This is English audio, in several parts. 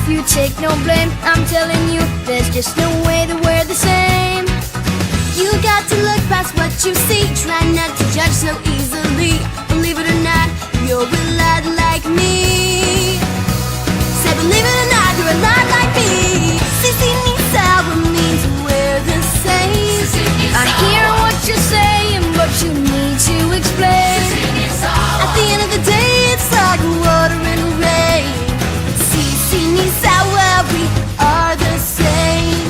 you take no blame. I'm telling you, there's just no way that we're the same. You got to look past what you see. Try not to judge so easily. Believe it or not, you're a lot like me. Say believe it or not, you're a lot like me. Sissy ni sawa means we're the same. I hear what you're saying, but you need to explain. At the end of the day, it's like water and rain. Sissy ni sawa, we are the same.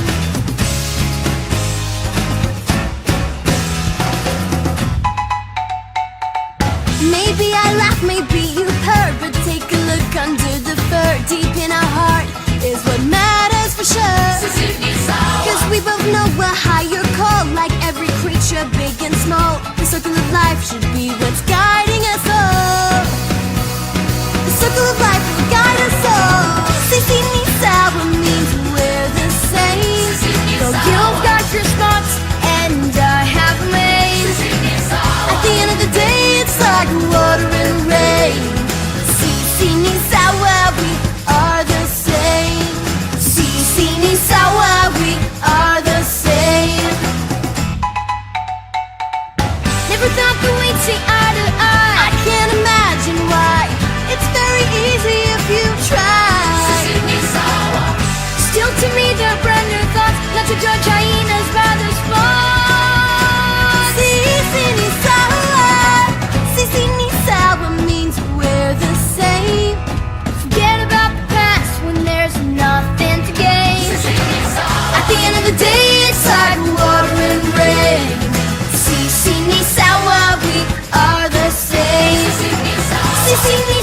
Maybe I laugh, maybe you hurt, but take a look under the fur. Deep in our heart is what matters for sure. Cause we both know we're higher call, like every creature, big and small. The circle of life should be what's guiding us all. The circle of life will guide us all. Sissy ni sawa means we're the same. Though you've got your spots and I have mine. At the end of the day, it's like water and rain. Sissy ni sawa, we are the same. Sissy ni sawa, we are the same. Never thought that we'd see eye to eye. I can't imagine why. It's very easy if you try. Still to me they're brand new thoughts. Not to judge hyenas by the spot. Sissy ni sawa, sissy ni sawa means we're the same. Forget about the past when there's nothing to gain. At the end of the day, it's like water and rain. Sissy ni sawa, we are the same. Sissy ni